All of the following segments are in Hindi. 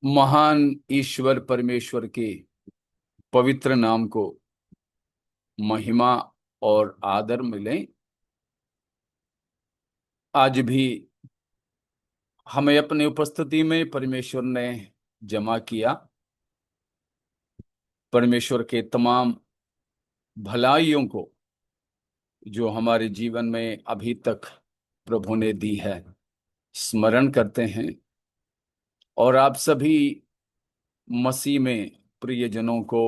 महान ईश्वर परमेश्वर के पवित्र नाम को महिमा और आदर मिले। आज भी हमें अपनी उपस्थिति में परमेश्वर ने जमा किया। परमेश्वर के तमाम भलाइयों को जो हमारे जीवन में अभी तक प्रभु ने दी है स्मरण करते हैं। और आप सभी मसीह में प्रियजनों को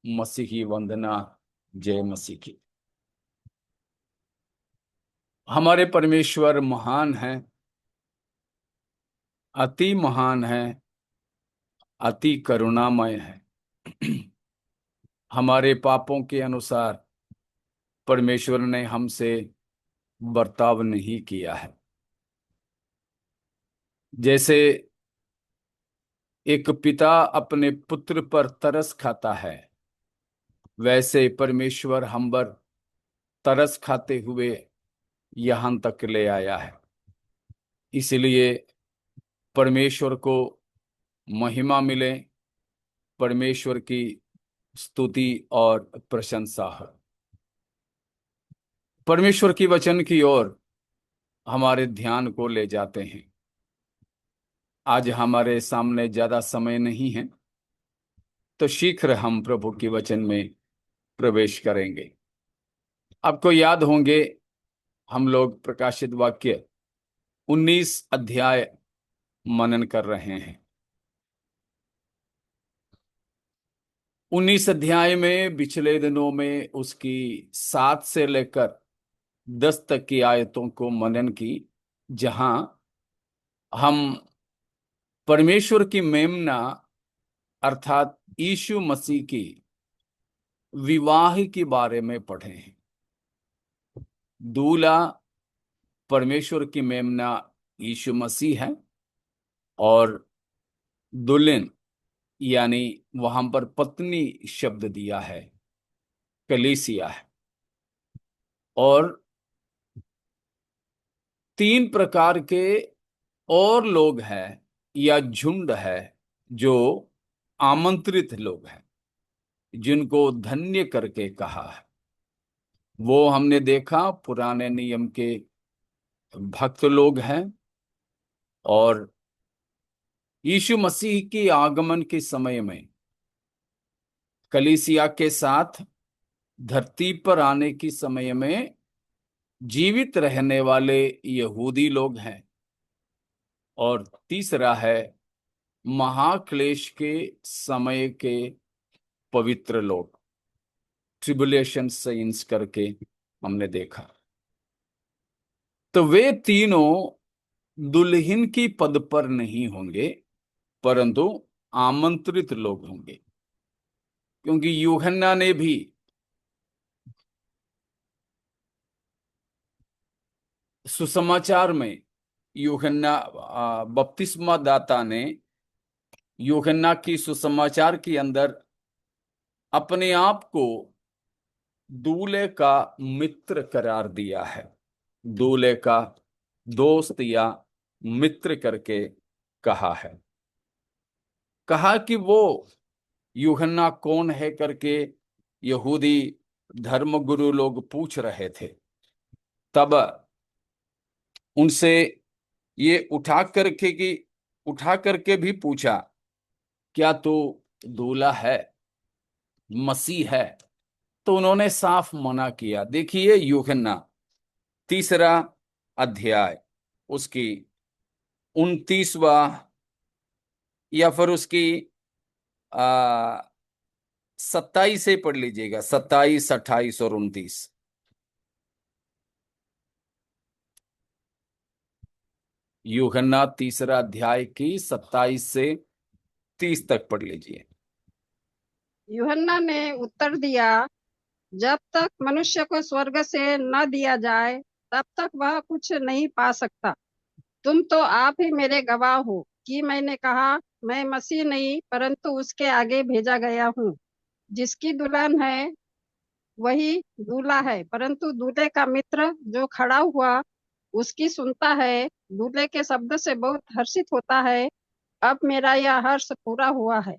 मसीही वंदना। जय मसीह की। हमारे परमेश्वर महान हैं, अति महान है, अति करुणामय है। हमारे पापों के अनुसार परमेश्वर ने हमसे बर्ताव नहीं किया है। जैसे एक पिता अपने पुत्र पर तरस खाता है, वैसे परमेश्वर हम पर तरस खाते हुए यहां तक ले आया है। इसलिए परमेश्वर को महिमा मिले, परमेश्वर की स्तुति और प्रशंसा हो। परमेश्वर की वचन की ओर हमारे ध्यान को ले जाते हैं। आज हमारे सामने ज्यादा समय नहीं है, तो शीघ्र हम प्रभु के वचन में प्रवेश करेंगे। आपको याद होंगे, हम लोग प्रकाशित वाक्य 19 अध्याय मनन कर रहे हैं। 19 अध्याय में पिछले दिनों में उसकी 7 से लेकर 10 तक की आयतों को मनन की, जहां हम परमेश्वर की मेमना अर्थात यीशु मसीह की विवाह के बारे में पढ़े हैं। दूल्हा परमेश्वर की मेमना यीशु मसीह है, और दुल्हन यानी वहां पर पत्नी शब्द दिया है, कलीसिया है। और 3 प्रकार के और लोग हैं या झुंड है जो आमंत्रित लोग हैं, जिनको धन्य करके कहा है। वो हमने देखा पुराने नियम के भक्त लोग हैं, और यीशु मसीह के आगमन के समय में कलीसिया के साथ धरती पर आने के समय में जीवित रहने वाले यहूदी लोग हैं। और तीसरा है महाक्लेश के समय के पवित्र लोग, ट्रिबुलेशन सेंट्स करके हमने देखा। तो वे तीनों दुल्हन की पद पर नहीं होंगे, परंतु आमंत्रित लोग होंगे। क्योंकि यूहन्ना ने भी सुसमाचार में, यूहन्ना बपतिस्मा दाता ने यूहन्ना की सुसमाचार के अंदर अपने आप को दूल्हे का मित्र करार दिया है, दूल्हे का दोस्त या मित्र करके कहा है। कहा कि वो यूहन्ना कौन है करके यहूदी धर्मगुरु लोग पूछ रहे थे। तब उनसे ये उठा करके भी पूछा, क्या तू दूल्हा है, मसीह है? तो उन्होंने साफ मना किया। देखिए यूहन्ना 3 अध्याय उसकी 29 या फिर उसकी आ 27 से पढ़ लीजिएगा, 27, 28 और 29। यूहन्ना 3 अध्याय की 27 से 30 तक पढ़ लीजिए। यूहन्ना ने उत्तर दिया, जब तक मनुष्य को स्वर्ग से न दिया जाए तब तक वह कुछ नहीं पा सकता। तुम तो आप ही मेरे गवाह हो कि मैंने कहा, मैं मसीह नहीं परंतु उसके आगे भेजा गया हूँ। जिसकी दुल्हन है वही दूल्हा है, परंतु दूल्हे का मित्र जो खड़ा हुआ उसकी सुनता है, दूल्हे के शब्द से बहुत हर्षित होता है। अब मेरा यह हर्ष पूरा हुआ है।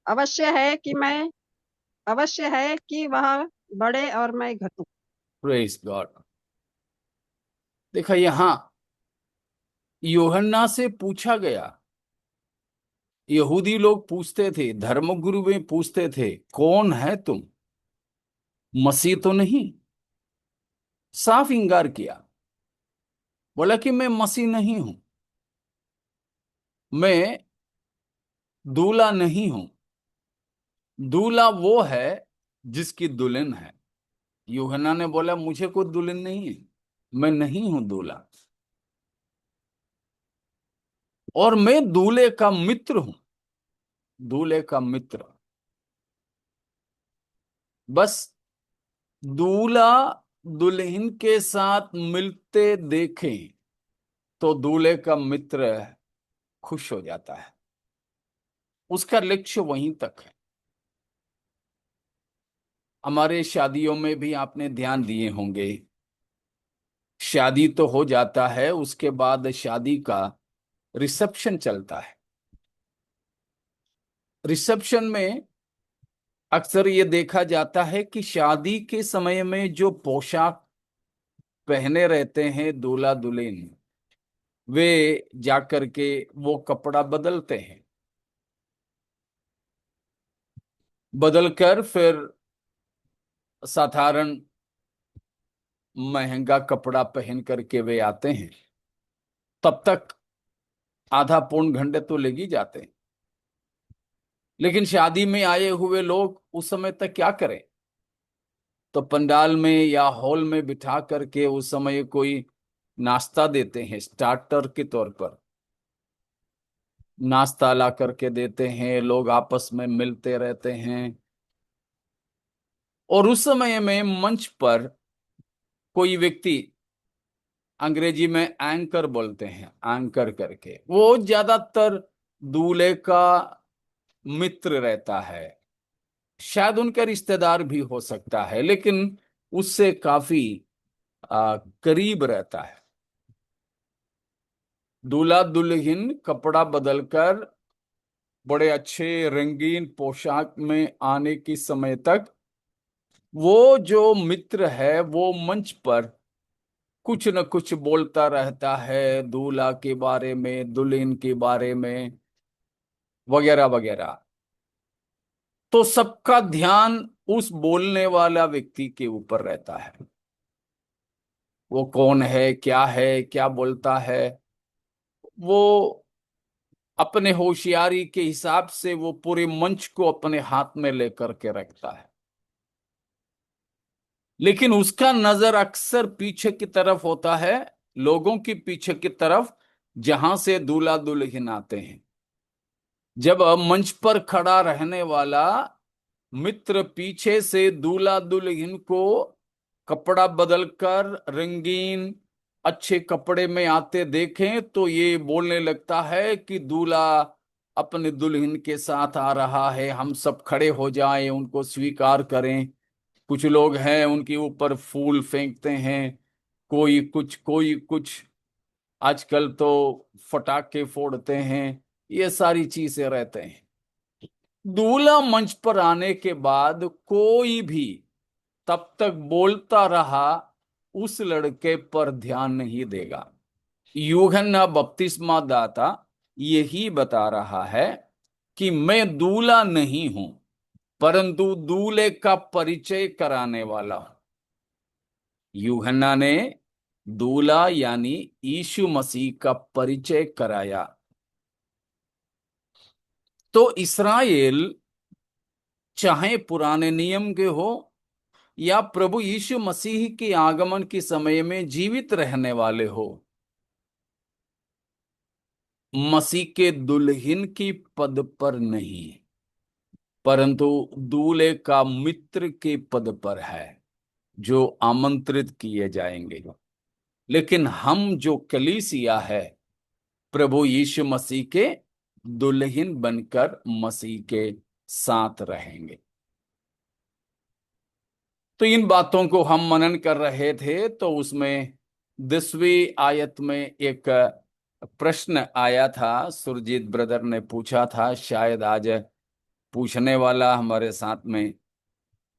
अवश्य है कि मैं अवश्य है कि वह बढ़े और मैं घटूं। Praise God. देखा, यहां यूहन्ना से पूछा गया। यहूदी लोग पूछते थे, धर्मगुरु में पूछते थे, कौन है तुम? मसीह तो नहीं। साफ इंकार किया, बोला कि मैं मसीह नहीं हूं, मैं दूल्हा नहीं हूं। दूल्हा वो है जिसकी दुल्हन है। यूहन्ना ने बोला, मुझे कोई दुल्हन नहीं है, मैं नहीं हूं दूल्हा, और मैं दूल्हे का मित्र हूं। दूल्हे का मित्र, बस दूल्हा दुल्हन के साथ मिलते देखे तो दूल्हे का मित्र खुश हो जाता है। उसका लक्ष्य वहीं तक है। हमारे शादियों में भी आपने ध्यान दिए होंगे, शादी तो हो जाता है, उसके बाद शादी का रिसेप्शन चलता है। रिसेप्शन में अक्सर ये देखा जाता है कि शादी के समय में जो पोशाक पहने रहते हैं दूल्हा दुल्हन, वे जाकर के वो कपड़ा बदलते हैं। बदलकर फिर साधारण महंगा कपड़ा पहन करके वे आते हैं। तब तक आधा पौन घंटे तो लग ही जाते हैं। लेकिन शादी में आए हुए लोग उस समय तक क्या करें? तो पंडाल में या हॉल में बिठा करके उस समय कोई नाश्ता देते हैं, स्टार्टर के तौर पर नाश्ता ला करके देते हैं। लोग आपस में मिलते रहते हैं, और उस समय में मंच पर कोई व्यक्ति, अंग्रेजी में एंकर बोलते हैं, एंकर करके, वो ज्यादातर दूल्हे का मित्र रहता है। शायद उनका रिश्तेदार भी हो सकता है, लेकिन उससे काफी करीब रहता है। दूल्हा दुल्हन कपड़ा बदलकर बड़े अच्छे रंगीन पोशाक में आने की समय तक वो जो मित्र है वो मंच पर कुछ न कुछ बोलता रहता है, दूल्हा के बारे में, दुल्हन के बारे में, वगैरह वगैरह। तो सबका ध्यान उस बोलने वाला व्यक्ति के ऊपर रहता है। वो कौन है, क्या बोलता है, वो अपने होशियारी के हिसाब से वो पूरे मंच को अपने हाथ में लेकर के रखता है। लेकिन उसका नजर अक्सर पीछे की तरफ होता है, लोगों की पीछे की तरफ, जहां से दूल्हा दुल्हन आते हैं। जब मंच पर खड़ा रहने वाला मित्र पीछे से दूल्हा दुल्हन को कपड़ा बदलकर रंगीन अच्छे कपड़े में आते देखें, तो ये बोलने लगता है कि दूल्हा अपने दुल्हन के साथ आ रहा है, हम सब खड़े हो जाएं, उनको स्वीकार करें। कुछ लोग हैं उनके ऊपर फूल फेंकते हैं, कोई कुछ, आजकल तो फटाके फोड़ते हैं, ये सारी चीजें रहते हैं। दूल्हा मंच पर आने के बाद कोई भी तब तक बोलता रहा, उस लड़के पर ध्यान नहीं देगा। यूहन्ना बपतिस्मा दाता यही बता रहा है कि मैं दूल्हा नहीं हूं, परंतु दूल्हे का परिचय कराने वाला हूं। यूहन्ना ने दूल्हा यानी यीशु मसीह का परिचय कराया। तो इस्राएल, चाहे पुराने नियम के हो या प्रभु यीशु मसीह के आगमन के समय में जीवित रहने वाले हो, मसीह के दुल्हन की पद पर नहीं, परंतु दूल्हे का मित्र के पद पर है, जो आमंत्रित किए जाएंगे। लेकिन हम जो कलीसिया है, प्रभु यीशु मसीह के दुल्हन बनकर मसीह के साथ रहेंगे। तो इन बातों को हम मनन कर रहे थे, तो उसमें 10वीं आयत में एक प्रश्न आया था, सुरजीत ब्रदर ने पूछा था, शायद आज पूछने वाला हमारे साथ में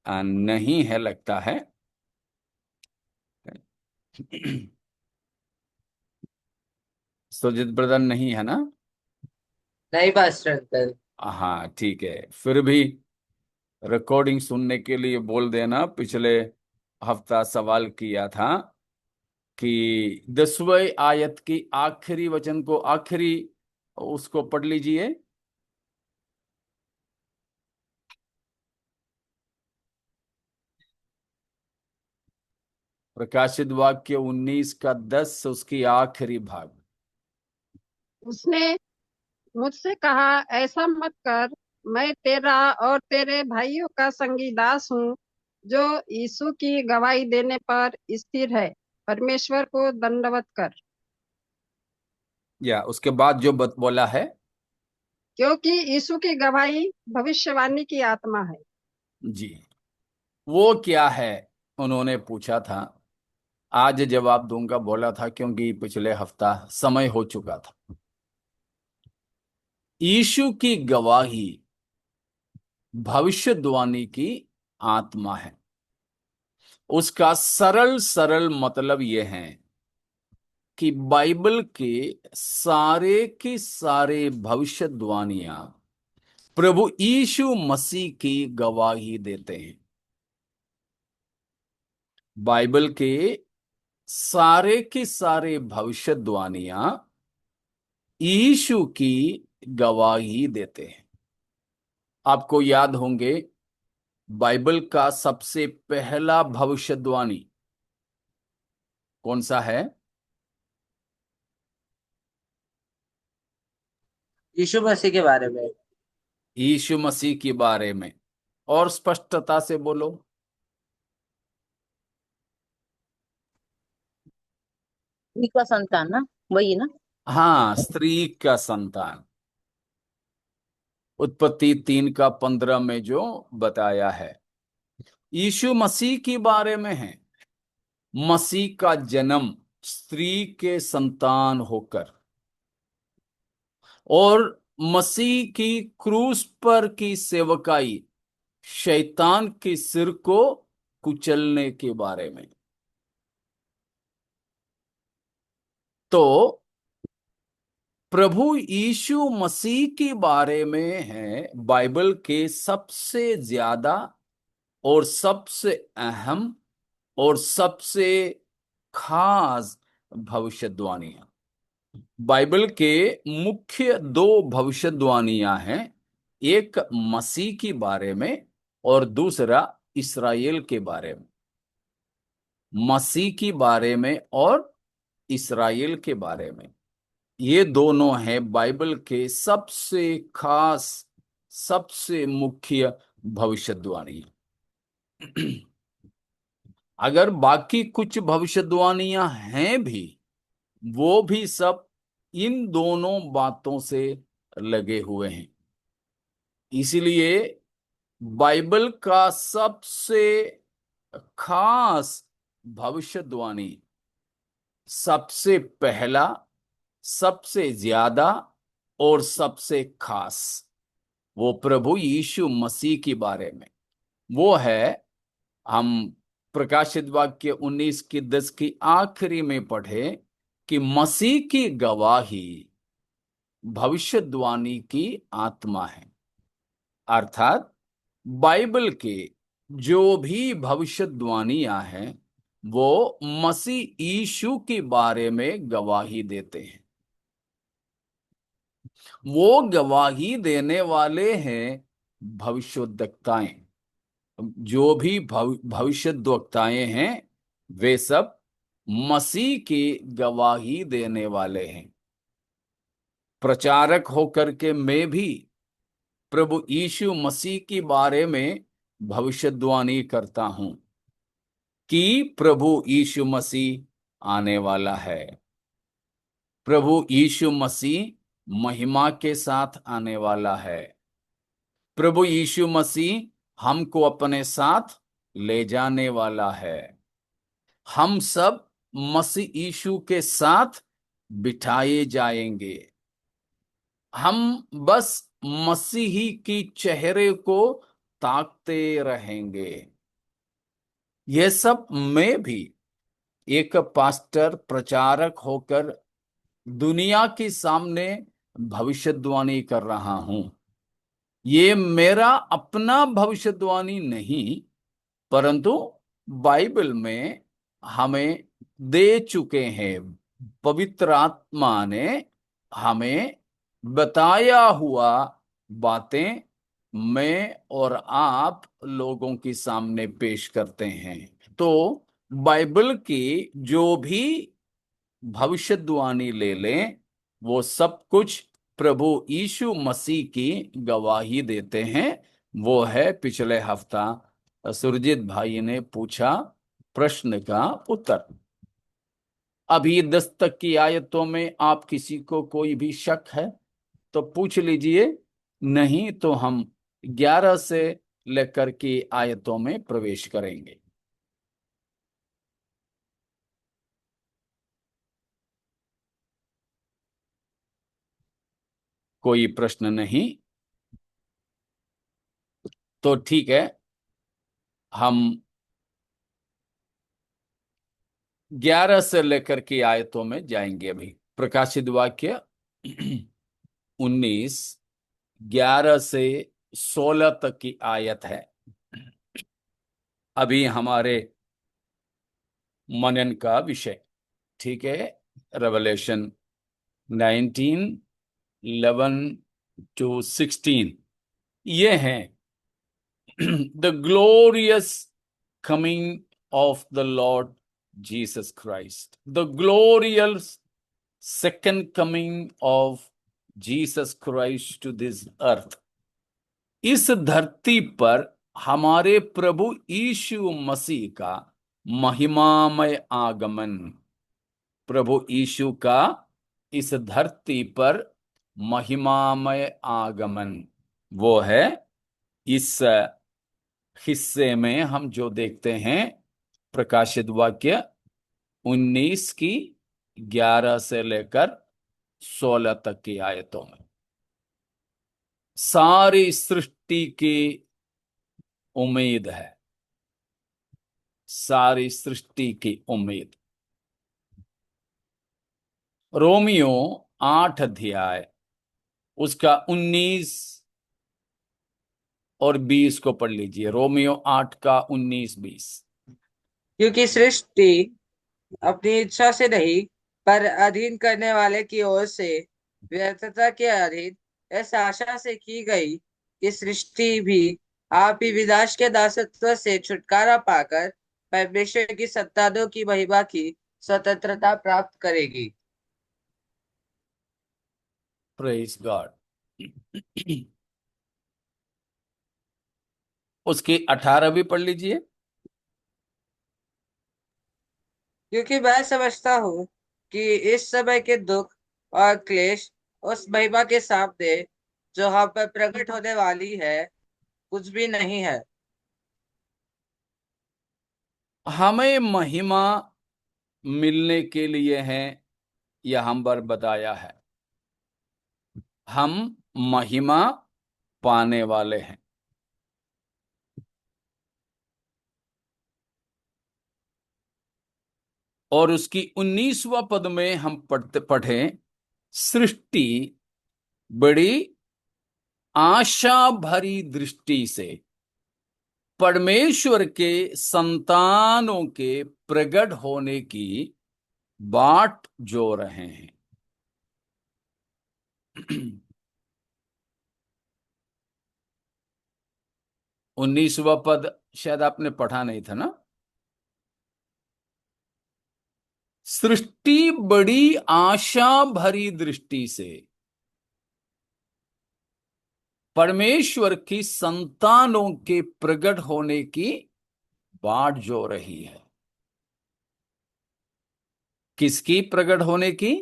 नहीं है लगता है। सुरजीत ब्रदर नहीं है ना? नहीं पास्टर अंकल। हाँ ठीक है, फिर भी रिकॉर्डिंग सुनने के लिए बोल देना। पिछले हफ्ता सवाल किया था कि 10वें आयत की आखिरी वचन को, आखिरी उसको पढ़ लीजिए। प्रकाशित वाक्य 19 का 10, उसकी आखिरी भाग। उसने मुझसे कहा, ऐसा मत कर। मैं तेरा और तेरे भाइयों का संगी दास हूँ, जो यीशु की गवाही देने पर स्थिर है। परमेश्वर को दंडवत कर, या उसके बाद जो बोला है। क्योंकि यीशु की गवाही भविष्यवाणी की आत्मा है। जी, वो क्या है उन्होंने पूछा था। आज जवाब दूंगा बोला था, क्योंकि पिछले हफ्ता समय हो चुका था। यीशु की गवाही भविष्यवाणी की आत्मा है। उसका सरल सरल मतलब यह है कि बाइबल के सारे भविष्यवाणियां प्रभु यीशु मसीह की गवाही देते हैं। बाइबल के सारे भविष्यवाणियां यीशु की गवाही देते हैं। आपको याद होंगे, बाइबल का सबसे पहला भविष्यवाणी कौन सा है? यीशु मसीह के बारे में। यीशु मसीह के बारे में। और स्पष्टता से बोलो। स्त्री का संतान ना, वही ना। हाँ, स्त्री का संतान। उत्पत्ति 3 का 15 में जो बताया है, यीशु मसीह के बारे में है। मसीह का जन्म स्त्री के संतान होकर, और मसीह की क्रूस पर की सेवकाई शैतान के सिर को कुचलने के बारे में। तो प्रभु यीशु मसीह के बारे में है बाइबल के सबसे ज्यादा और सबसे अहम और सबसे खास भविष्यवाणियां। बाइबल के मुख्य दो भविष्यवाणियां हैं, एक मसीह के बारे में और दूसरा इस्राएल के बारे में। मसीह के बारे में और इस्राएल के बारे में, ये दोनों हैं बाइबल के सबसे खास, सबसे मुख्य भविष्यवाणी। अगर बाकी कुछ भविष्यवाणियां हैं भी, वो भी सब इन दोनों बातों से लगे हुए हैं। इसलिए बाइबल का सबसे खास भविष्यवाणी, सबसे पहला, सबसे ज्यादा और सबसे खास, वो प्रभु यीशु मसीह के बारे में। वो है, हम प्रकाशित वाक्य 19 की 10 की आखिरी में पढ़े कि मसीह की गवाही भविष्यवाणी की आत्मा है। अर्थात बाइबल के जो भी भविष्यवाणियां हैं, वो मसीह यीशु के बारे में गवाही देते हैं। वो गवाही देने वाले हैं भविष्यद्वक्ताएं। जो भी भविष्यद्वक्ताएं हैं, वे सब मसीह की गवाही देने वाले हैं। प्रचारक होकर के मैं भी प्रभु यीशु मसीह के बारे में भविष्यवाणी करता हूं कि प्रभु यीशु मसीह आने वाला है। प्रभु यीशु मसीह महिमा के साथ आने वाला है। प्रभु यीशु मसीह हमको अपने साथ ले जाने वाला है। हम सब मसीह यीशु के साथ बिठाए जाएंगे। हम बस मसीही की चेहरे को ताकते रहेंगे। यह सब मैं भी एक पास्टर प्रचारक होकर दुनिया के सामने भविष्यवाणी कर रहा हूं। ये मेरा अपना भविष्यवाणी नहीं, परंतु बाइबल में हमें दे चुके हैं। पवित्र आत्मा ने हमें बताया हुआ बातें मैं और आप लोगों के सामने पेश करते हैं। तो बाइबल की जो भी भविष्यवाणी ले लें, वो सब कुछ प्रभु यीशु मसीह की गवाही देते हैं। वो है पिछले हफ्ता सुरजीत भाई ने पूछा प्रश्न का उत्तर। अभी 10 तक की आयतों में आप किसी को कोई भी शक है तो पूछ लीजिए, नहीं तो हम 11 से लेकर के आयतों में प्रवेश करेंगे। कोई प्रश्न नहीं तो ठीक है, हम 11 से लेकर के आयतों में जाएंगे। अभी प्रकाशित वाक्य 19, 11 से 16 तक की आयत है अभी हमारे मनन का विषय। ठीक है, रेवलेशन 19, 11 to 16 ये है the glorious coming of the Lord Jesus Christ, the glorious second coming of Jesus Christ to this earth। इस धरती पर हमारे प्रभु यीशु मसीह का महिमामय आगमन। प्रभु यीशु का इस धरती पर महिमामय आगमन, वो है इस हिस्से में हम जो देखते हैं प्रकाशित वाक्य 19 की 11 से लेकर 16 तक की आयतों में। सारी सृष्टि की उम्मीद है, सारी सृष्टि की उम्मीद। रोमियो 8 अध्याय उसका 19 और 20 को पढ़ लीजिए। रोमियो 8 का 19-20। क्योंकि सृष्टि अपनी इच्छा से नहीं, पर अधीन करने वाले की ओर से व्यर्थता के अधीन इस आशा से की गई कि सृष्टि भी आप ही विनाश के दासत्व से छुटकारा पाकर परमेश्वर की संतानों की महिमा की स्वतंत्रता प्राप्त करेगी। Praise God. उसकी 18 भी पढ़ लीजिए। क्योंकि मैं समझता हूँ कि इस समय के दुख और क्लेश उस महिमा के सामने जो हम पर प्रकट होने वाली है कुछ भी नहीं है। हमें महिमा मिलने के लिए है, यह हम पर बताया है। हम महिमा पाने वाले हैं। और उसकी 19वां पद में हम पढ़े सृष्टि बड़ी आशा भरी दृष्टि से परमेश्वर के संतानों के प्रकट होने की बाट जो रहे हैं। 19वां पद शायद आपने पढ़ा नहीं था ना। सृष्टि बड़ी आशा भरी दृष्टि से परमेश्वर की संतानों के प्रकट होने की बाट जो रही है। किसकी प्रकट होने की?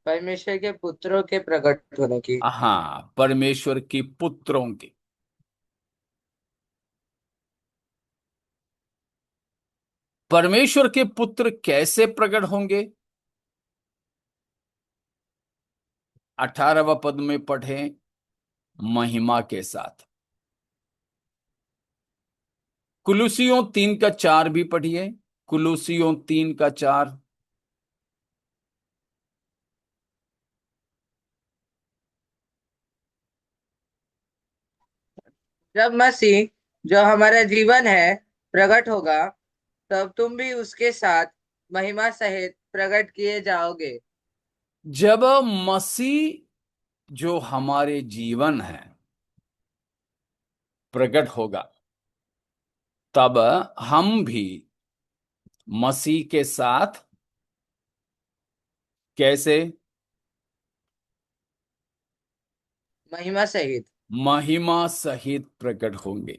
परमेश्वर के पुत्रों के प्रकट होने की। हाँ, परमेश्वर की पुत्रों की। परमेश्वर के पुत्र कैसे प्रकट होंगे? 18वें पद में पढ़ें, महिमा के साथ। कुलुसियों 3:4 भी पढ़िए। कुलुसियों 3:4। जब मसीह जो हमारा जीवन है प्रकट होगा, तब तुम भी उसके साथ महिमा सहित प्रकट किए जाओगे। जब मसीह जो हमारे जीवन है प्रकट होगा, तब हम भी मसीह के साथ कैसे? महिमा सहित। महिमा सहित प्रकट होंगे।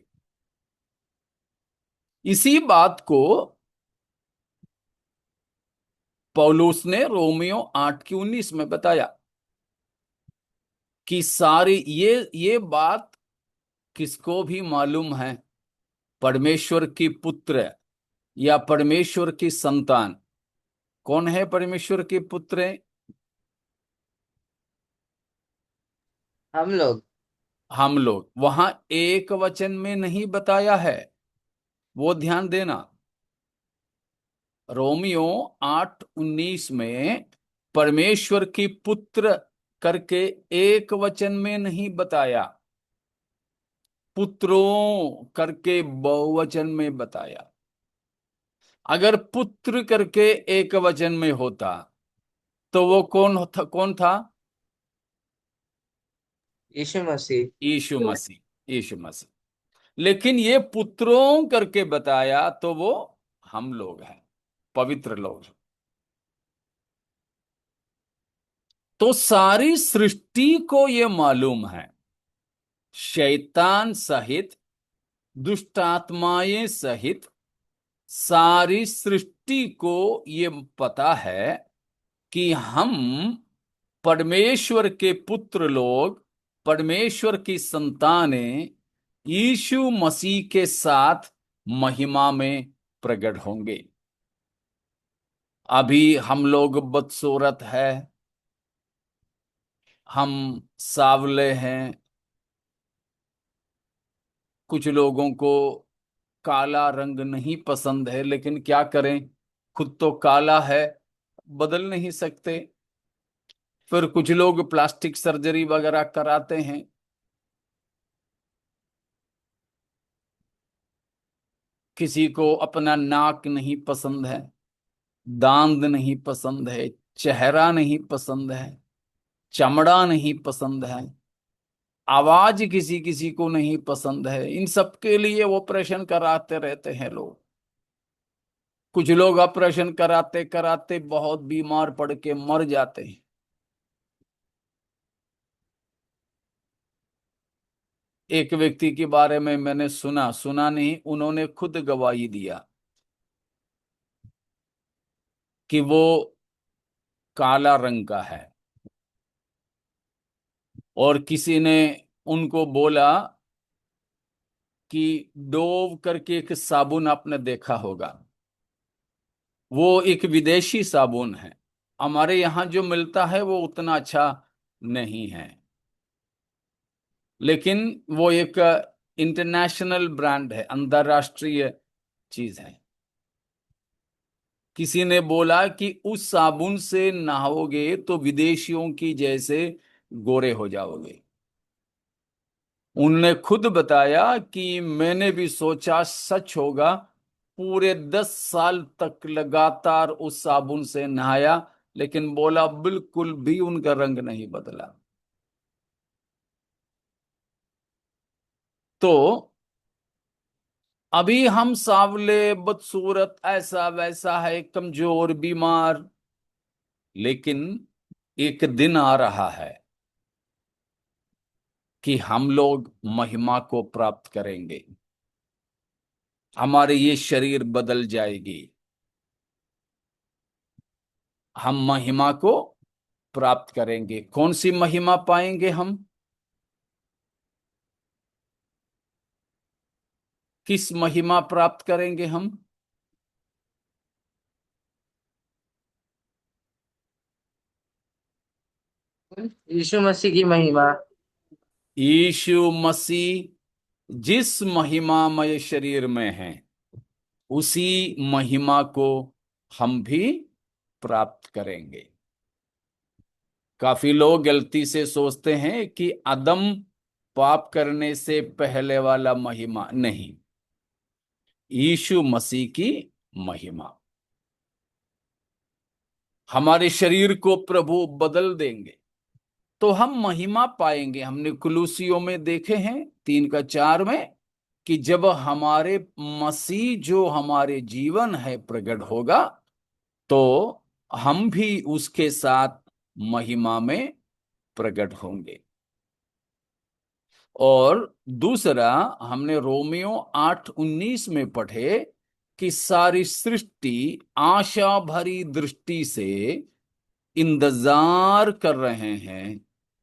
इसी बात को पौलुस ने रोमियो 8:19 में बताया कि सारी ये बात किसको भी मालूम है? परमेश्वर की पुत्र या परमेश्वर की संतान। कौन है परमेश्वर के पुत्र? हम लोग। हम लोग। वहां एक वचन में नहीं बताया है, वो ध्यान देना। रोमियो 8:19 में परमेश्वर की पुत्र करके एक वचन में नहीं बताया, पुत्रों करके बहुवचन में बताया। अगर पुत्र करके एक वचन में होता तो वो कौन था? यीशु मसीह। यीशु मसीह। यीशु मसीह। लेकिन ये पुत्रों करके बताया तो वो हम लोग हैं, पवित्र लोग। तो सारी सृष्टि को ये मालूम है, शैतान सहित, दुष्ट आत्माएं सहित सारी सृष्टि को ये पता है कि हम परमेश्वर के पुत्र लोग, परमेश्वर की संतानें यीशु मसीह के साथ महिमा में प्रकट होंगे। अभी हम लोग बदसूरत है, हम सावले हैं, कुछ लोगों को काला रंग नहीं पसंद है, लेकिन क्या करें, खुद तो काला है, बदल नहीं सकते। फिर कुछ लोग प्लास्टिक सर्जरी वगैरह कराते हैं। किसी को अपना नाक नहीं पसंद है, दांत नहीं पसंद है, चेहरा नहीं पसंद है, चमड़ा नहीं पसंद है, आवाज किसी किसी को नहीं पसंद है। इन सब के लिए ऑपरेशन कराते रहते हैं लोग। कुछ लोग ऑपरेशन कराते कराते बहुत बीमार पड़ के मर जाते हैं। एक व्यक्ति के बारे में मैंने सुना, सुना नहीं, उन्होंने खुद गवाही दिया कि वो काला रंग का है, और किसी ने उनको बोला कि डोव करके एक साबुन आपने देखा होगा, वो एक विदेशी साबुन है, हमारे यहाँ जो मिलता है वो उतना अच्छा नहीं है, लेकिन वो एक इंटरनेशनल ब्रांड है, अंतरराष्ट्रीय चीज है। किसी ने बोला कि उस साबुन से नहाओगे तो विदेशियों की जैसे गोरे हो जाओगे। उनने खुद बताया कि मैंने भी सोचा सच होगा, पूरे 10 साल तक लगातार उस साबुन से नहाया, लेकिन बोला बिल्कुल भी उनका रंग नहीं बदला। तो अभी हम सांवले, बदसूरत, ऐसा वैसा है, कमजोर, बीमार, लेकिन एक दिन आ रहा है कि हम लोग महिमा को प्राप्त करेंगे, हमारे ये शरीर बदल जाएगी, हम महिमा को प्राप्त करेंगे। कौन सी महिमा पाएंगे हम? किस महिमा प्राप्त करेंगे हम? यीशु मसीह की महिमा। यीशु मसीह जिस महिमामय शरीर में है, उसी महिमा को हम भी प्राप्त करेंगे। काफी लोग गलती से सोचते हैं कि आदम पाप करने से पहले वाला महिमा नहीं, यीशु मसीह की महिमा। हमारे शरीर को प्रभु बदल देंगे तो हम महिमा पाएंगे। हमने कुलूसियों में देखे हैं 3:4 में कि जब हमारे मसीह जो हमारे जीवन है प्रकट होगा, तो हम भी उसके साथ महिमा में प्रकट होंगे। और दूसरा, हमने रोमियो 8:19 में पढ़े कि सारी सृष्टि आशा भरी दृष्टि से इंतजार कर रहे हैं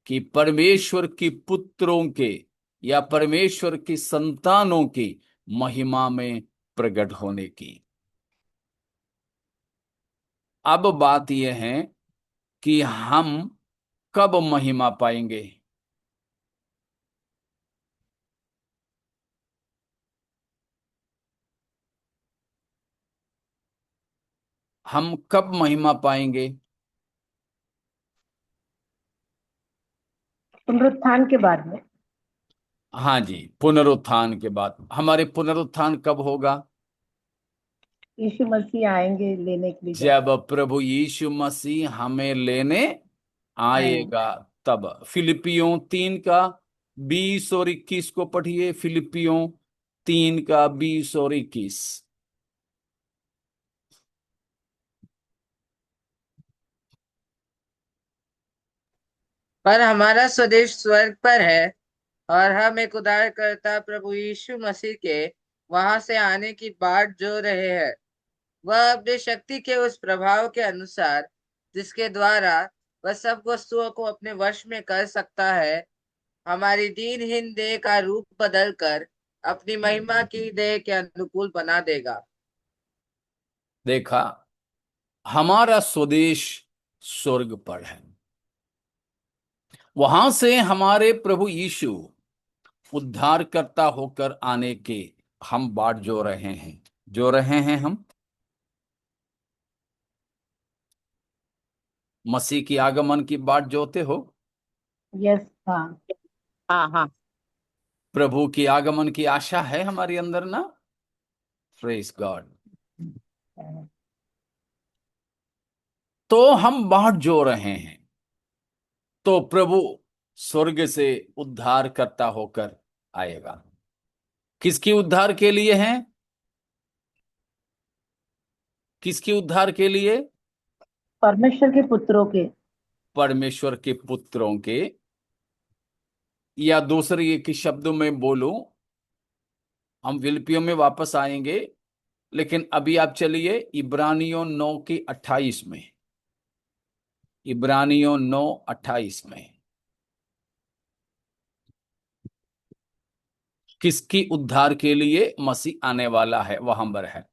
कि परमेश्वर की पुत्रों के या परमेश्वर की संतानों की महिमा में प्रकट होने की। अब बात यह है कि हम कब महिमा पाएंगे। हम कब महिमा पाएंगे? पुनरुत्थान के बाद में। हाँ जी, पुनरुत्थान के बाद। हमारे पुनरुत्थान कब होगा? यीशु मसीह आएंगे लेने के लिए जब प्रभु यीशु मसीह हमें लेने आएंगे। आएगा तब। फिलिपियों 3:20 और 21 को पढ़िए। फिलिपियों 3:20 और 21। पर हमारा स्वदेश स्वर्ग पर है, और हम एक उद्धारकर्ता प्रभु यीशु मसीह के वहां से आने की बाट जो रहे हैं। वह अपनी शक्ति के उस प्रभाव के अनुसार, जिसके द्वारा वह सब वस्तुओं को अपने वश में कर सकता है, हमारी दीनहीन देह का रूप बदलकर अपनी महिमा की देह के अनुकूल बना देगा। देखा, हमारा स्वदेश स्वर्ग पर है। वहां से हमारे प्रभु यीशु उद्धारकर्ता होकर आने के हम बाट जो रहे हैं। जो रहे हैं हम मसीह की आगमन की बाट जोते हो। यस, हाँ। हाँ हाँ। प्रभु की आगमन की आशा है हमारे अंदर ना। Praise God. तो हम बाट जो रहे हैं, तो प्रभु स्वर्ग से उद्धार करता होकर आएगा। किसकी उद्धार के लिए है? किसकी उद्धार के लिए? परमेश्वर के पुत्रों के। परमेश्वर के पुत्रों के। या दूसरे एक ही शब्दों में बोलूं, हम फिलिपियों में वापस आएंगे, लेकिन अभी आप चलिए इब्रानियों 9:28 में। इब्रानियों 9:28 में किसकी उद्धार के लिए मसीह आने वाला है वहां पर है।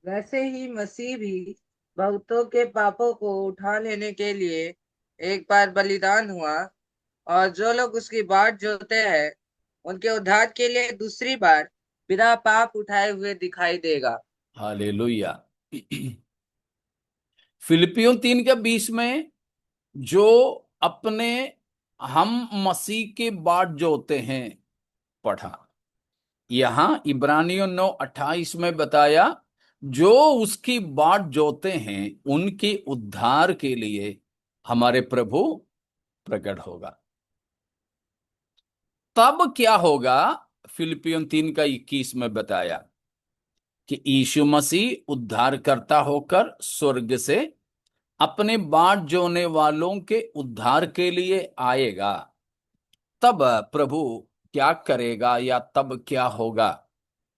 वैसे ही मसीह भी बहुतों के पापों को उठा लेने के लिए एक बार बलिदान हुआ, और जो लोग उसकी बाट जोते हैं उनके उद्धार के लिए दूसरी बार बिना पाप उठाए हुए दिखाई देगा। हालेलुया। फिलिपियों 3:20 में जो अपने हम मसीह के बाट जोते हैं पढ़ा। यहां इब्रानियों 9:28 में बताया, जो उसकी बाट जोते हैं उनके उद्धार के लिए हमारे प्रभु प्रकट होगा। तब क्या होगा? फिलिपियों 3:21 में बताया कि यीशु मसीह उद्धार करता होकर स्वर्ग से अपने बाट जोने वालों के उद्धार के लिए आएगा। तब प्रभु क्या करेगा या तब क्या होगा?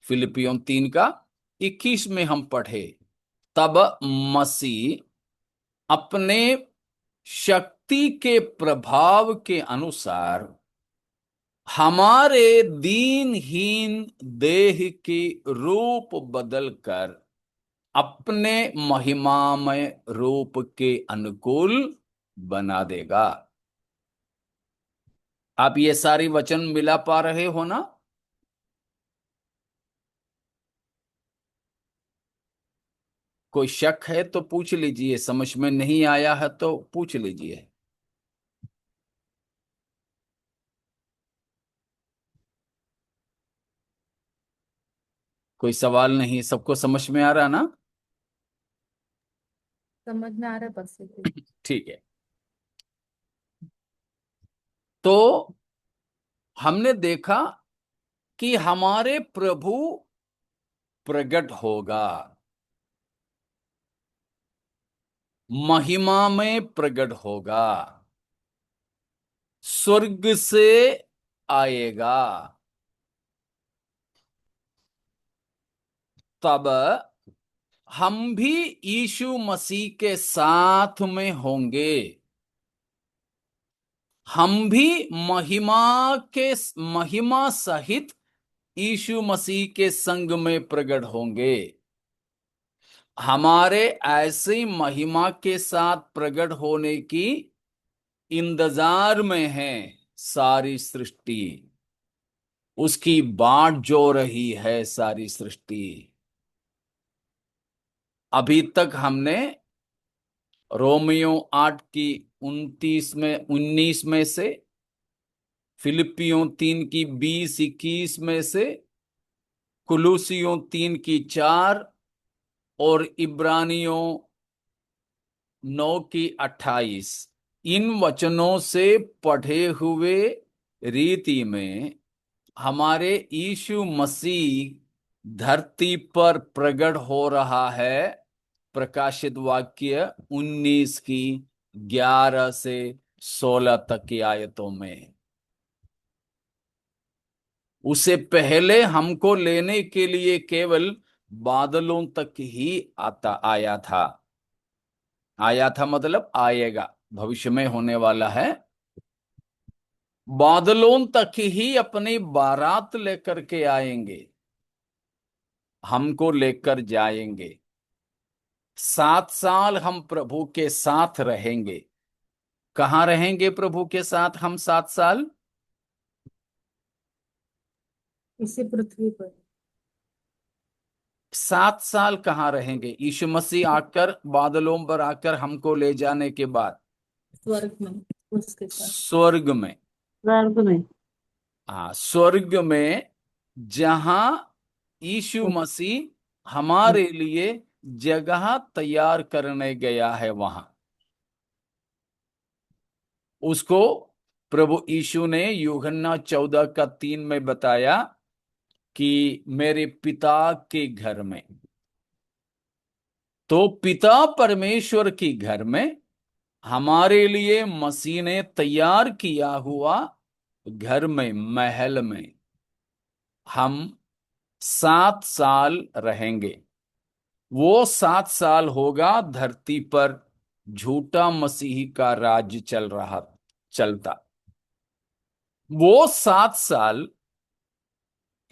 फिलिपियों 3:21 में हम पढ़े, तब मसीह अपने शक्ति के प्रभाव के अनुसार हमारे दीनहीन देह की रूप बदलकर अपने महिमामय रूप के अनुकूल बना देगा। आप ये सारी वचन मिला पा रहे हो ना? कोई शक है तो पूछ लीजिए, समझ में नहीं आया है तो पूछ लीजिए। कोई सवाल नहीं, सबको समझ में आ रहा ना? समझ में आ रहा है बस ये। ठीक है। तो हमने देखा कि हमारे प्रभु प्रकट होगा, महिमा में प्रकट होगा, स्वर्ग से आएगा। तब हम भी यीशु मसीह के साथ में होंगे। हम भी महिमा सहित यीशु मसीह के संग में प्रकट होंगे। हमारे ऐसी महिमा के साथ प्रकट होने की इंतजार में है सारी सृष्टि। उसकी बाट जो रही है सारी सृष्टि। अभी तक हमने रोमियो 8 की 19 में से, फिलिपियों 3 की 20-21 में से, कुलूसियों 3 की 4 और इब्रानियों 9 की 28, इन वचनों से पढ़े हुए रीति में हमारे यीशु मसीह धरती पर प्रकट हो रहा है। प्रकाशित वाक्य 19 की 11 से 16 तक की आयतों में। उसे पहले हमको लेने के लिए केवल बादलों तक ही आया था मतलब आएगा, भविष्य में होने वाला है। बादलों तक ही अपनी बारात लेकर के आएंगे, हमको लेकर जाएंगे। 7 साल हम प्रभु के साथ रहेंगे। कहाँ रहेंगे प्रभु के साथ हम 7 साल? इसी पृथ्वी पर। 7 साल कहाँ रहेंगे? यीशु मसीह आकर बादलों पर आकर हमको ले जाने के बाद स्वर्ग में उसके साथ। स्वर्ग में। स्वर्ग में। हाँ, स्वर्ग में, जहां यीशु मसीह हमारे लिए जगह तैयार करने गया है, वहां उसको प्रभु यीशु ने यूहन्ना 14 का 3 में बताया कि मेरे पिता के घर में। तो पिता परमेश्वर के घर में हमारे लिए मसीह ने तैयार किया हुआ घर में, महल में हम 7 साल रहेंगे। वो 7 साल होगा धरती पर झूठा मसीह का राज्य चलता। वो 7 साल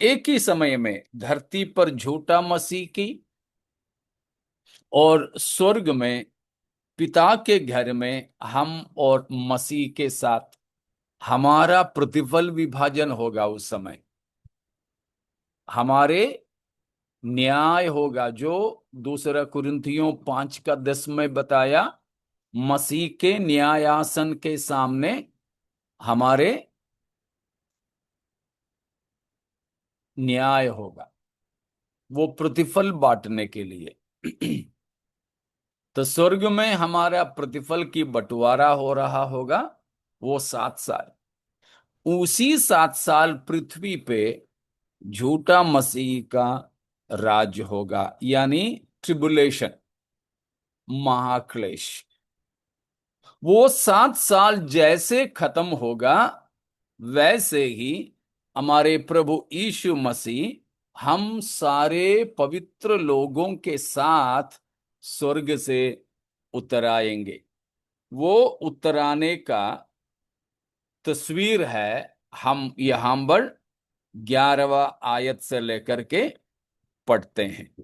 एक ही समय में धरती पर झूठा मसीह की और स्वर्ग में पिता के घर में हम और मसीह के साथ हमारा प्रतिफल विभाजन होगा। उस समय हमारे न्याय होगा, जो दूसरा कुरिन्थियों 5 का 10 में बताया। मसीह के न्यायासन के सामने हमारे न्याय होगा, वो प्रतिफल बांटने के लिए। तो स्वर्ग में हमारा प्रतिफल की बंटवारा हो रहा होगा वो 7 साल। उसी 7 साल पृथ्वी पे झूठा मसीह का राज होगा, यानी ट्रिबुलेशन, महाक्लेश। वो 7 साल जैसे खत्म होगा, वैसे ही हमारे प्रभु यीशु मसीह हम सारे पवित्र लोगों के साथ स्वर्ग से उतर आएंगे। वो उतराने का तस्वीर है, हम यहां पर 11वां आयत से लेकर के पढ़ते हैं।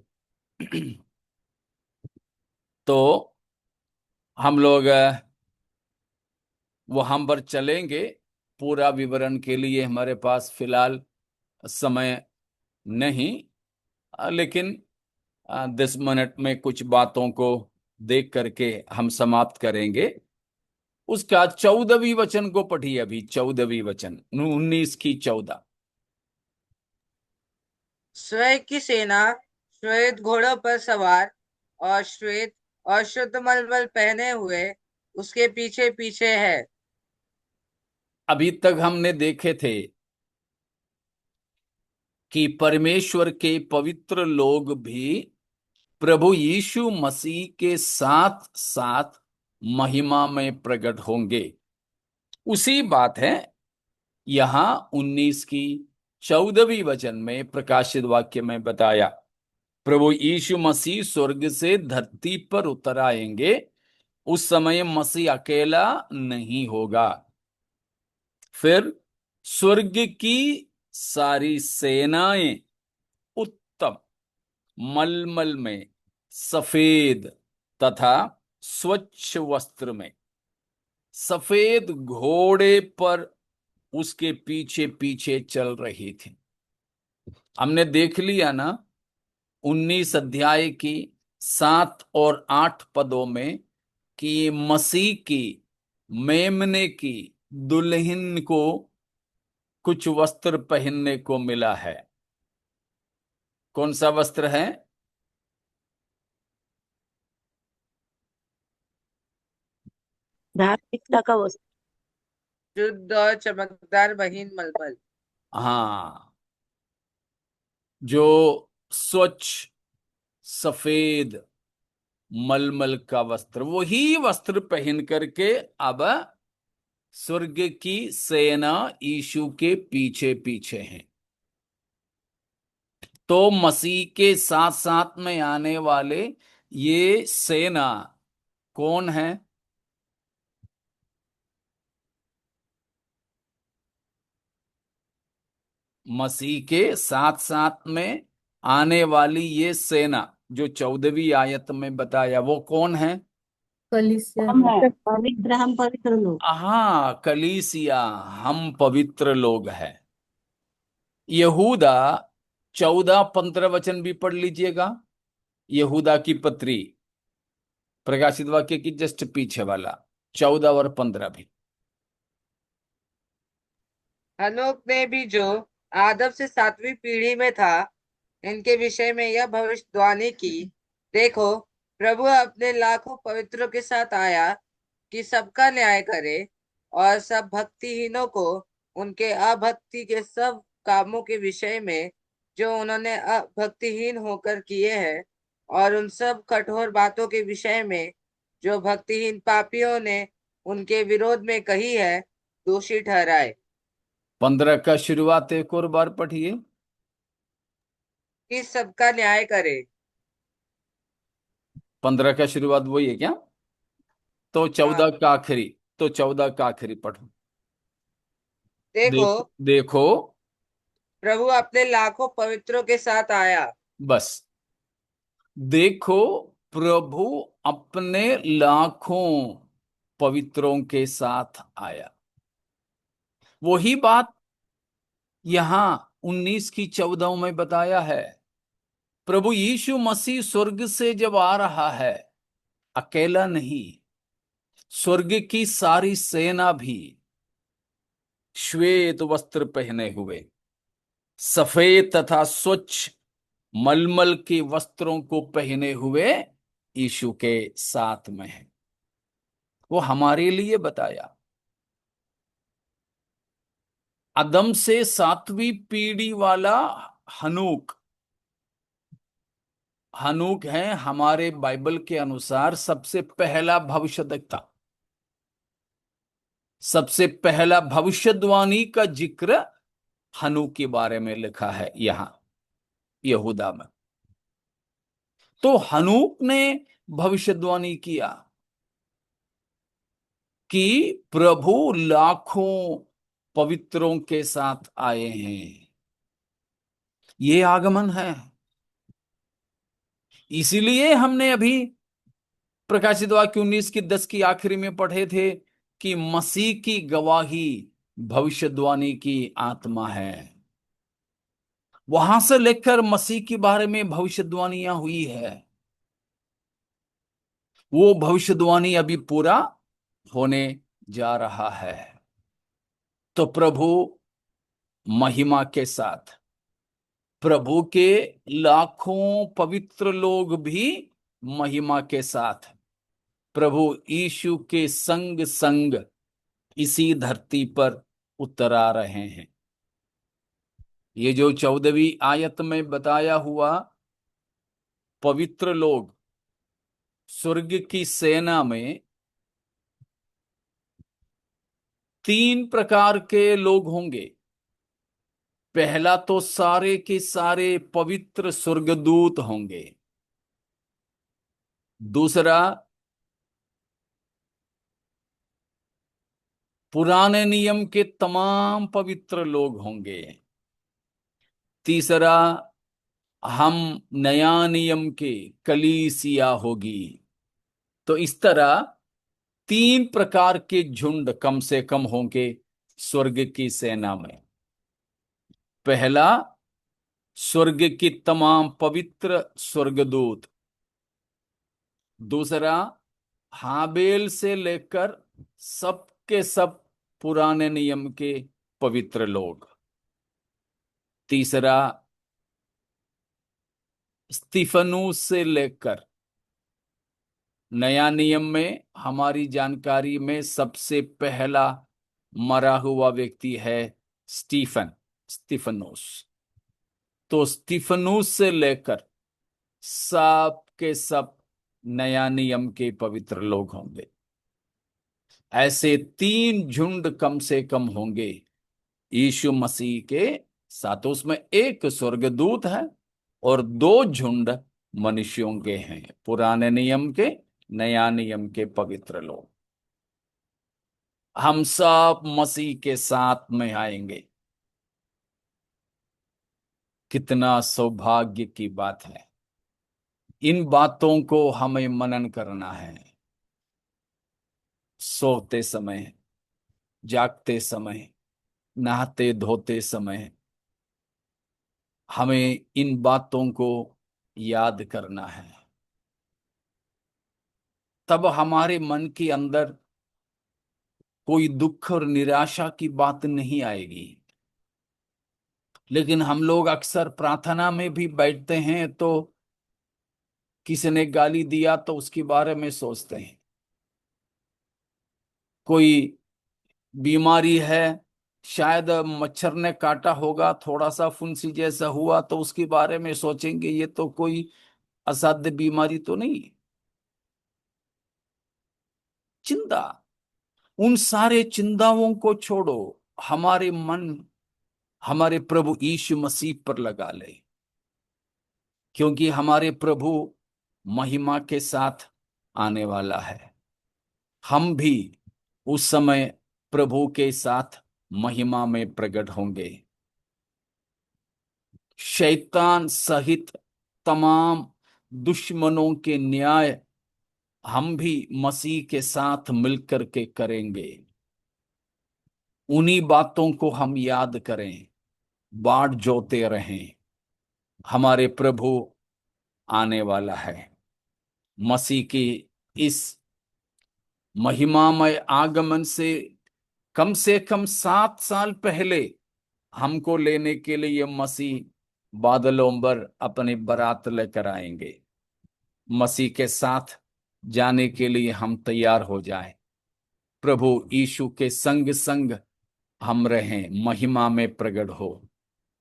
तो हम लोग वहां पर चलेंगे। पूरा विवरण के लिए हमारे पास फिलहाल समय नहीं, लेकिन 10 मिनट में कुछ बातों को देख करके हम समाप्त करेंगे। उसका 14वीं वचन को पढ़िए, अभी 14वीं वचन, 19 की 14। स्वर्ग की सेना श्वेत घोड़ों पर सवार और श्वेत और शुद्ध मलमल पहने हुए उसके पीछे पीछे है। अभी तक हमने देखे थे कि परमेश्वर के पवित्र लोग भी प्रभु यीशु मसीह के साथ साथ महिमा में प्रकट होंगे। उसी बात है यहां 19 की 14वीं वचन में प्रकाशित वाक्य में बताया। प्रभु यीशु मसीह स्वर्ग से धरती पर उतर आएंगे। उस समय मसीह अकेला नहीं होगा। फिर स्वर्ग की सारी सेनाएं उत्तम मलमल में, सफेद तथा स्वच्छ वस्त्र में, सफेद घोड़े पर उसके पीछे पीछे चल रही थी। हमने देख लिया ना 19 अध्याय की 7 और 8 पदों में कि मसीह की मेमने की दुल्हन को कुछ वस्त्र पहनने को मिला है। कौन सा वस्त्र है? धार्मिकता का वस्त्र। शुद्ध और चमकदार महीन मलमल। हाँ, जो स्वच्छ सफेद मलमल का वस्त्र, वही वस्त्र पहन करके अब स्वर्ग की सेना यीशु के पीछे पीछे है। तो मसीह के साथ साथ में आने वाले ये सेना कौन है? मसीह के साथ साथ में आने वाली ये सेना जो 14वीं आयत में बताया, वो कौन है? कलीसिया हम है। पवित्र, हम पवित्र लोग। हाँ, कलीसिया, हम पवित्र लोग हैं। यहूदा 14-15 वचन भी पढ़ लीजिएगा। यहूदा की पत्री, प्रकाशित वाक्य की जस्ट पीछे वाला 14 और 15 भी। हनोक ने भी, जो आदम से 7वीं पीढ़ी में था, इनके विषय में यह भविष्यवाणी की, देखो, प्रभु अपने लाखों पवित्रों के साथ आया कि सबका न्याय करे और सब भक्तिहीनों को उनके अभक्ति के सब कामों के विषय में जो उन्होंने भक्तिहीन होकर किए हैं, और उन सब कठोर बातों के विषय में जो भक्तिहीन पापियों ने उनके विरोध में कही है, दोषी ठहराए। 15 का शुरुआत एक और बार पढ़िए। कि सबका न्याय करे। 15 का शुरुआत वही है क्या? तो 14 हाँ, का आखिरी, तो 14 का आखिरी पढ़ो। देखो, देखो देखो, प्रभु अपने लाखों पवित्रों के साथ आया। बस देखो, प्रभु अपने लाखों पवित्रों के साथ आया। वही बात यहां 19 की 14 में बताया है। प्रभु यीशु मसीह स्वर्ग से जब आ रहा है, अकेला नहीं, स्वर्ग की सारी सेना भी श्वेत वस्त्र पहने हुए, सफेद तथा स्वच्छ मलमल के वस्त्रों को पहने हुए यीशु के साथ में है। वो हमारे लिए बताया। अदम से 7वीं पीढ़ी वाला हनूक, हनूक है हमारे बाइबल के अनुसार सबसे पहला भविष्यद्वक्ता। सबसे पहला भविष्यवाणी का जिक्र हनूक के बारे में लिखा है यहां यहूदा में। तो हनूक ने भविष्यवाणी किया कि प्रभु लाखों पवित्रों के साथ आए हैं। ये आगमन है। इसीलिए हमने अभी प्रकाशित वाक्य 19 की 10 की आखिरी में पढ़े थे कि मसीह की गवाही भविष्यवाणी की आत्मा है। वहां से लेकर मसीह के बारे में भविष्यवाणियां हुई है, वो भविष्यवाणी अभी पूरा होने जा रहा है। तो प्रभु महिमा के साथ, प्रभु के लाखों पवित्र लोग भी महिमा के साथ प्रभु यीशु के संग संग इसी धरती पर उतर आ रहे हैं। ये जो 14वीं आयत में बताया हुआ पवित्र लोग स्वर्ग की सेना में 3 प्रकार के लोग होंगे। पहला तो सारे के सारे पवित्र स्वर्गदूत होंगे। दूसरा पुराने नियम के तमाम पवित्र लोग होंगे। तीसरा हम नया नियम के कलीसिया होगी। तो इस तरह 3 प्रकार के झुंड कम से कम होंगे स्वर्ग की सेना में। पहला स्वर्ग की तमाम पवित्र स्वर्गदूत। दूसरा हाबेल से लेकर सब के सब पुराने नियम के पवित्र लोग। तीसरा स्तिफनुस से लेकर नया नियम में हमारी जानकारी में सबसे पहला मरा हुआ व्यक्ति है स्तिफनुस। तो स्तिफनुस से लेकर सब के सब नया नियम के पवित्र लोग होंगे। ऐसे 3 झुंड कम से कम होंगे यीशु मसीह के साथ। उसमें एक स्वर्गदूत है और 2 झुंड मनुष्यों के हैं, पुराने नियम के नया नियम के पवित्र लोग। हम सब मसीह के साथ में आएंगे। कितना सौभाग्य की बात है। इन बातों को हमें मनन करना है। सोते समय, जागते समय, नहाते धोते समय हमें इन बातों को याद करना है। तब हमारे मन के अंदर कोई दुख और निराशा की बात नहीं आएगी। लेकिन हम लोग अक्सर प्रार्थना में भी बैठते हैं तो किसी ने गाली दिया तो उसके बारे में सोचते हैं। कोई बीमारी है, शायद मच्छर ने काटा होगा, थोड़ा सा फुंसी जैसा हुआ तो उसके बारे में सोचेंगे ये तो कोई असाध्य बीमारी तो नहीं। चिंता, उन सारे चिंताओं को छोड़ो, हमारे मन हमारे प्रभु यीशु मसीह पर लगा ले, क्योंकि हमारे प्रभु महिमा के साथ आने वाला है। हम भी उस समय प्रभु के साथ महिमा में प्रकट होंगे। शैतान सहित तमाम दुश्मनों के न्याय हम भी मसीह के साथ मिलकर के करेंगे। उन्हीं बातों को हम याद करें, बाट जोते रहें। हमारे प्रभु आने वाला है। मसीह की इस महिमामय आगमन से कम 7 साल पहले हमको लेने के लिए मसीह बादलों पर अपनी बारात लेकर आएंगे। मसीह के साथ जाने के लिए हम तैयार हो जाएं। प्रभु यीशु के संग संग हम रहें, महिमा में प्रकट हो।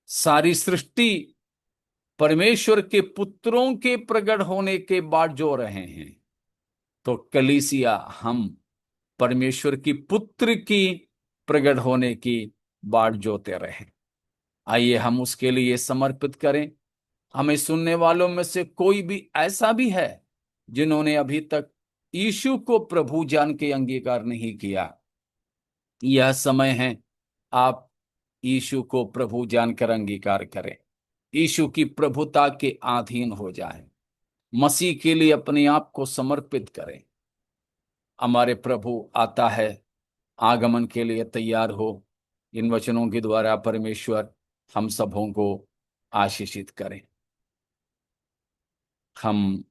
सारी सृष्टि परमेश्वर के पुत्रों के प्रकट होने के बाद जो रहे हैं, तो कलीसिया हम परमेश्वर की पुत्र की प्रकट होने की बाट जोते रहे। आइए हम उसके लिए समर्पित करें। हमें सुनने वालों में से कोई भी ऐसा भी है जिन्होंने अभी तक यीशु को प्रभु जान के अंगीकार नहीं किया, यह समय है आप यीशु को प्रभु जानकर अंगीकार करें। यीशु की प्रभुता के अधीन हो जाएं। मसीह के लिए अपने आप को समर्पित करें। हमारे प्रभु आता है आगमन के लिए तैयार हो। इन वचनों के द्वारा परमेश्वर हम सबों को आशीषित करें। हम